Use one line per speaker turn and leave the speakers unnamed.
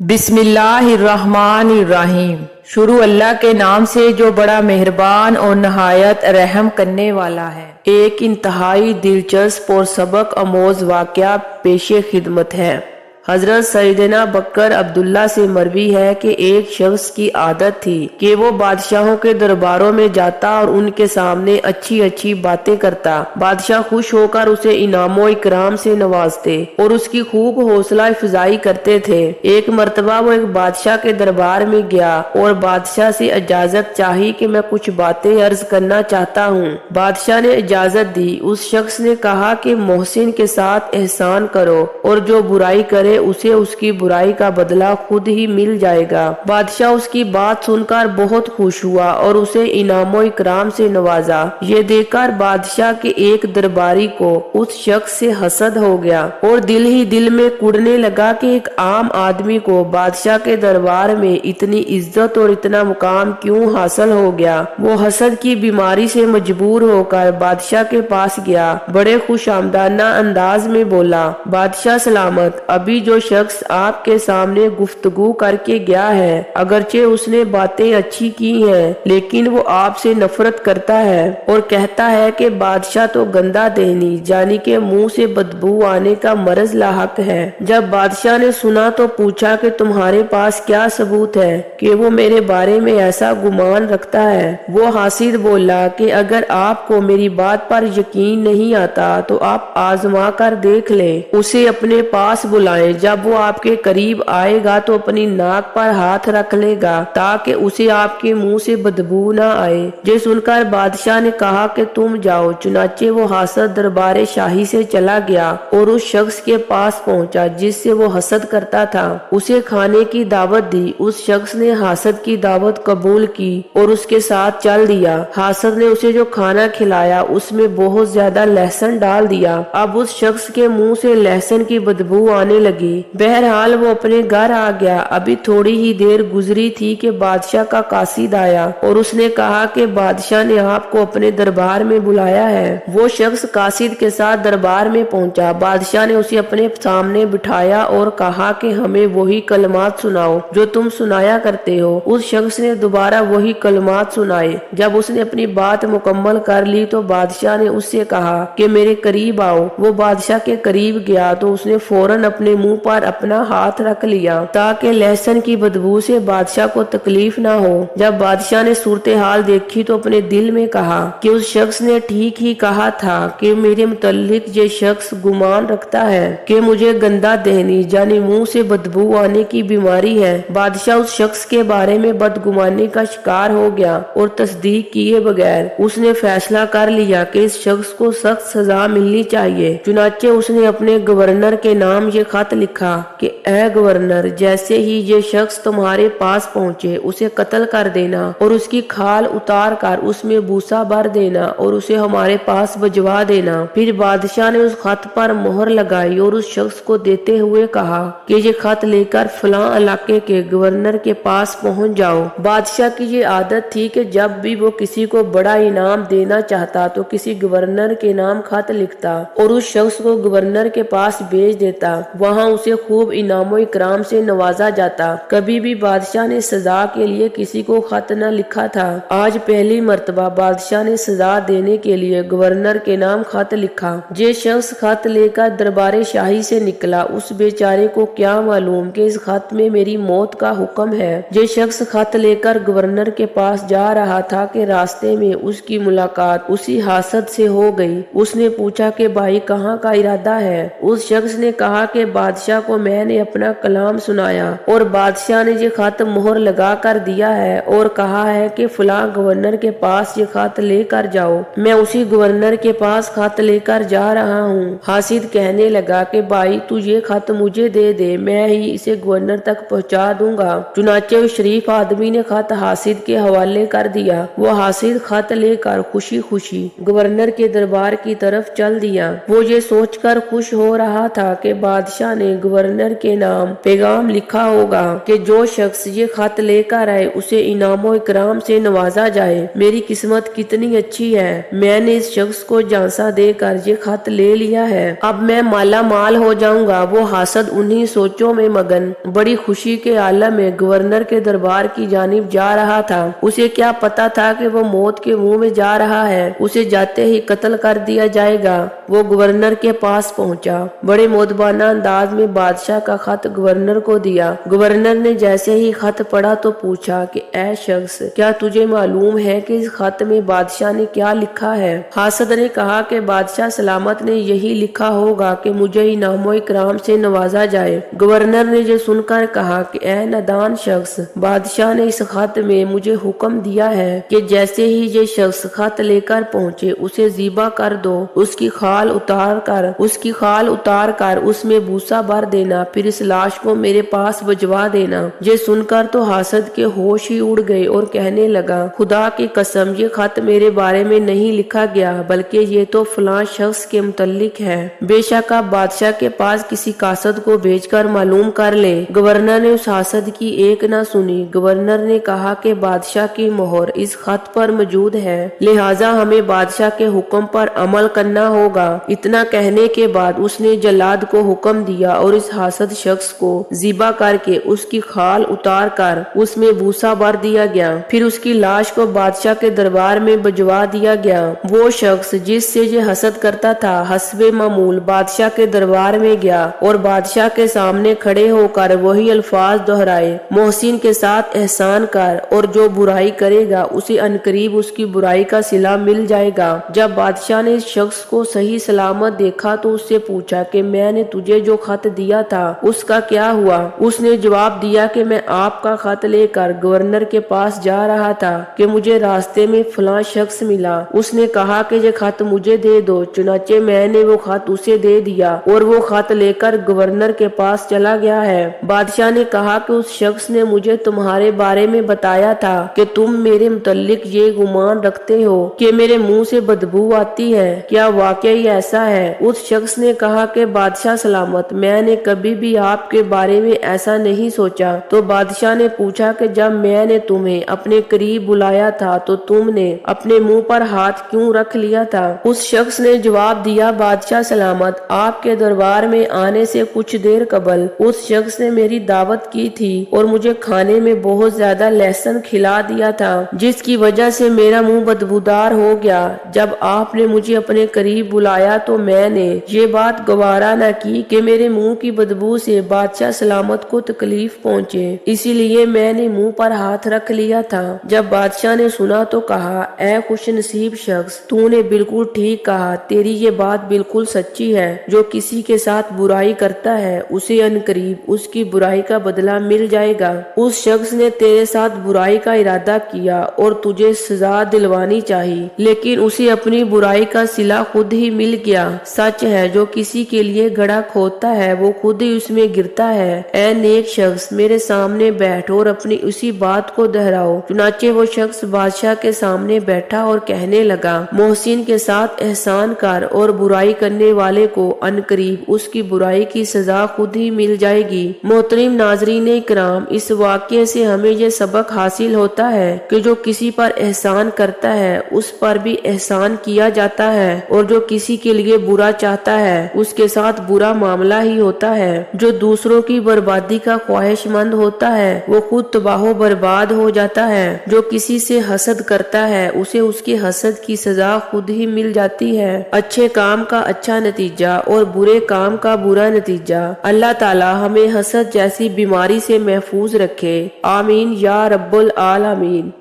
बिस्मिल्लाहिर्रहमानिर्रहीम। शुरू अल्लाह के नाम से जो बड़ा मेहरबान और नहायत रहम करने वाला है। एक इंतहाई दिलचस्प और सबक आमोज वाक़या पेशे खिदमत है। हजरत सैयदना बकर अब्दुल्ला से मरवी है कि एक शख्स की आदत थी कि वो बादशाहों के दरबारों में जाता और उनके सामने अच्छी अच्छी बातें करता। बादशाह खुश होकर उसे इनामो इकराम से नवाजते और उसकी खूब हौसला अफजाई करते थे। एक मर्तबा वो एक बादशाह के दरबार में गया और बादशाह से इजाजत चाही कि मैं कुछ बातें अर्ज करना चाहता हूँ। बादशाह ने इजाजत दी। उस शख्स ने कहा कि मोहसिन के साथ एहसान करो और जो बुराई करे उसे उसकी बुराई का बदला खुद ही मिल जाएगा। बादशाह उसकी बात सुनकर बहुत खुश हुआ और उसे इनामो इकराम से नवाजा। ये देखकर बादशाह के एक दरबारी को उस शख्स से हसद हो गया और दिल ही दिल में कुड़ने लगा कि एक आम आदमी को बादशाह के दरबार में इतनी इज्जत और इतना मुकाम क्यों हासिल हो गया। वो हसद की बीमारी से मजबूर होकर बादशाह के पास गया। बड़े खुश आमदाना अंदाज में बोला, बादशाह सलामत, अभी जो शख्स आपके सामने गुफ्तगू करके गया है, अगरचे उसने बातें अच्छी की हैं, लेकिन वो आपसे नफरत करता है और कहता है कि बादशाह तो गंदा देहनी जानी के मुंह से बदबू आने का मर्ज लाहक है। जब बादशाह ने सुना तो पूछा कि तुम्हारे पास क्या सबूत है कि वो मेरे बारे में ऐसा गुमान रखता है। वो हासिद बोला कि अगर आपको मेरी बात पर यकीन नहीं आता तो आप आजमा कर देख ले। उसे अपने पास बुलाएं। जब वो आपके करीब आएगा तो अपनी नाक पर हाथ रख लेगा ताकि उसे आपके मुंह से बदबू ना आए। ये सुनकर बादशाह ने कहा कि तुम जाओ। चुनाचे वो हासद दरबारे शाही से चला गया और उस शख्स के पास पहुंचा जिससे वो हसद करता था। उसे खाने की दावत दी। उस शख्स ने हासद की दावत कबूल की और उसके साथ चल दिया। हासद ने उसे जो खाना खिलाया उसमें बहुत ज्यादा लहसुन डाल दिया। अब उस शख्स के मुंह से लहसुन की बदबू आने लगी। बहरहाल वो अपने घर आ गया। अभी थोड़ी ही देर गुजरी थी कि बादशाह का कासिद आया और उसने कहा कि बादशाह ने आपको अपने दरबार में बुलाया है। वो शख्स कासिद के साथ दरबार में पहुंचा। बादशाह ने उसे अपने सामने बिठाया और कहा कि हमें वही कलमात सुनाओ जो तुम सुनाया करते हो। उस शख्स ने दोबारा वही कलमात सुनाए। जब उसने अपनी बात मुकम्मल कर ली तो बादशाह ने उससे कहा कि मेरे करीब आओ। वो बादशाह के करीब गया तो उसने फौरन अपने मुंह पर अपना हाथ रख लिया ताकि लहसुन की बदबू से बादशाह को तकलीफ ना हो। जब बादशाह ने सूरत हाल देखी तो अपने दिल में कहा कि उस शख्स ने ठीक ही कहा था कि मेरे मुतल्लिक ये शख्स गुमान रखता है कि मुझे गंदा देहनी यानी मुंह से बदबू आने की बीमारी है। बादशाह उस शख्स के बारे में बदगुमानी का शिकार हो गया और तस्दीक किए बगैर उसने फैसला कर लिया कि इस शख्स को सख्त सजा मिलनी चाहिए। चुनाचे उसने अपने गवर्नर के नाम ये खत लिखा कि ए गवर्नर, जैसे ही ये शख्स तुम्हारे पास पहुंचे उसे कत्ल कर देना और उसकी खाल उतार कर उसमें भूसा भर देना और उसे हमारे पास भिजवा देना। फिर बादशाह ने उस खत पर मोहर लगाई और उस शख्स को देते हुए कहा कि ये खत लेकर फलां इलाके के गवर्नर के पास पहुंच जाओ। बादशाह की ये आदत थी कि जब भी वो किसी को बड़ा इनाम देना चाहता तो किसी गवर्नर के नाम खत लिखता और उस शख्स को गवर्नर के पास भेज देता। वहाँ उसे खूब इनामो इकराम से नवाजा जाता। कभी भी बादशाह ने सजा के लिए किसी को खत न लिखा था। आज पहली मर्तबा बादशाह ने सजा देने के लिए गवर्नर के नाम खत लिखा। जे शख्स खत लेकर दरबारे शाही से निकला उस बेचारे को क्या मालूम कि इस खत में मेरी मौत का हुक्म है। जे शख्स खत लेकर गवर्नर के पास जा रहा था कि रास्ते में उसकी मुलाकात उसी हासद से हो गई। उसने पूछा कि भाई कहाँ का इरादा है। उस शख्स ने कहा कि बादशाह को मैंने अपना कलाम सुनाया और बादशाह ने ये खत मोहर लगा कर दिया है और कहा है कि फलां गवर्नर के पास ये खत लेकर जाओ। मैं उसी गवर्नर के पास खत लेकर जा रहा हूँ। हासिद कहने लगा कि भाई तू ये खत मुझे दे दे, मैं ही इसे गवर्नर तक पहुँचा दूंगा। चुनाचे उस शरीफ आदमी ने खत हासिद के हवाले कर दिया। वो हासिद खत लेकर खुशी खुशी गवर्नर के दरबार की तरफ चल दिया। वो ये सोचकर खुश हो रहा था कि बादशाह ने गवर्नर के नाम पैगाम लिखा होगा कि जो शख्स ये खत लेकर आए उसे इनामो इकराम से नवाजा जाए। मेरी किस्मत कितनी अच्छी है, मैंने इस शख्स को झांसा देकर ये खत ले लिया है, अब मैं माला माल हो जाऊंगा। वो हासद उन्हीं सोचों में मगन बड़ी खुशी के आलम में गवर्नर के दरबार की जानिब जा रहा था। उसे क्या पता था कि वो मौत के मुंह में जा रहा है, उसे जाते ही कत्ल कर दिया जाएगा। वो गवर्नर के पास पहुंचा, बड़े मोदबाना अंदाज में बादशाह का खत गवर्नर को दिया। गवर्नर ने जैसे ही खत पढ़ा तो पूछा कि ऐ शख्स, क्या तुझे मालूम है कि इस खत में बादशाह ने क्या लिखा है? हासद ने कहा कि बादशाह सलामत ने यही लिखा होगा कि मुझे इनामो इकराम से नवाजा जाए। गवर्नर ने जो सुनकर कहा कि ऐ नादान शख्स, बादशाह ने इस खत में मुझे हुक्म दिया है कि जैसे ही ये शख्स खत लेकर पहुंचे उसे ज़िबा कर दो, उसकी खाल उतार कर उसमें भूसा भर देना, फिर इस लाश को मेरे पास भिजवा देना। ये सुनकर तो हासद के होश ही उड़ गए और कहने लगा, खुदा की कसम, ये खत मेरे बारे में नहीं लिखा गया, बल्कि ये तो फलां शख्स के मुतल्लिक है। बेशक आप बादशाह के पास किसी कासद को भेजकर मालूम कर ले। गवर्नर ने उस हासद की एक न सुनी। गवर्नर ने कहा कि बादशाह की मोहर इस खत पर मौजूद है, लिहाजा हमें बादशाह के हुक्म पर अमल करना होगा। इतना कहने के बाद उसने जल्लाद को हुक्म दिया और इस हासद शख्स को ज़िबा करके उसकी खाल उतार कर उसमें भूसा भर दिया गया। फिर उसकी लाश को बादशाह के दरबार में भिजवा दिया गया। वो शख्स जिससे ये हसद करता था हस्बे मामूल बादशाह के दरबार में गया और बादशाह के सामने खड़े होकर वही अल्फाज दोहराए, मोहसिन के साथ एहसान कर और जो बुराई करेगा उसे अनकरीब उसकी बुराई का सिला मिल जाएगा। जब बादशाह ने इस शख्स को सही सलामत देखा तो उससे पूछा कि मैंने तुझे जो खत दिया था उसका क्या हुआ? उसने जवाब दिया कि मैं आपका खत लेकर गवर्नर के पास जा रहा था कि मुझे रास्ते में फलां शख्स मिला। उसने कहा कि ये खत मुझे दे दो। चुनाचे मैंने वो खत उसे दे दिया और वो खत लेकर गवर्नर के पास चला गया है। बादशाह ने कहा कि उस शख्स ने मुझे तुम्हारे बारे में बताया था कि तुम मेरे मुतल्लिक ये गुमान रखते हो कि मेरे मुंह से बदबू आती है, क्या वाकई ऐसा है? उस शख्स ने कहा कि बादशाह सलामत, मैंने कभी भी आपके बारे में ऐसा नहीं सोचा। तो बादशाह ने पूछा कि जब मैंने तुम्हें अपने करीब बुलाया था तो तुमने अपने मुंह पर हाथ क्यों रख लिया था? उस शख्स ने जवाब दिया, बादशाह सलामत, आपके दरबार में आने से कुछ देर कबल उस शख्स ने मेरी दावत की थी और मुझे खाने में बहुत ज्यादा लहसुन खिला दिया था, जिसकी वजह से मेरा मुंह बदबूदार हो गया। जब आपने मुझे अपने करीब बुलाया तो मैंने ये बात गवारा न की कि मेरे मुंह की बदबू से बादशाह सलामत को तकलीफ पहुंचे, इसीलिए मैंने मुंह पर हाथ रख लिया था। जब बादशाह ने सुना तो कहा, ऐ खुशनसीब शख्स, तूने बिल्कुल ठीक कहा, तेरी ये बात बिल्कुल सच्ची है। जो किसी के साथ बुराई करता है उसे अनकरीब उसकी बुराई का बदला मिल जाएगा। उस शख्स ने तेरे साथ बुराई का इरादा किया और तुझे सजा दिलवानी चाहिए, लेकिन उसे अपनी बुराई का सिला खुद ही मिल गया। सच है, जो किसी के लिए गड्ढा खोदता है वो खुद ही उसमें गिरता है। ऐ नेक शख्स, मेरे सामने बैठ और अपनी उसी बात को दोहराओ। चुनाचे वो शख्स बादशाह के सामने बैठा और कहने लगा, मोहसिन के साथ एहसान कर और बुराई करने वाले को अनकरीब उसकी बुराई की सजा खुद ही मिल जाएगी। मोहतरम नाजरीन इकराम, इस वाक़ये से हमें यह सबक हासिल होता है कि जो किसी पर एहसान करता है उस पर भी एहसान किया जाता है और जो किसी के लिए बुरा चाहता है उसके साथ बुरा मामला ही होता है। जो दूसरों की बर्बादी का ख्वाहिशमंद होता है वो खुद तबाह बर्बाद हो जाता है। जो किसी से हसद करता है उसे उसके हसद की सजा खुद ही मिल जाती है। अच्छे काम का अच्छा नतीजा और बुरे काम का बुरा नतीजा। अल्लाह ताला हमें हसद जैसी बीमारी से महफूज रखे। आमीन या रब्बुल आलमीन।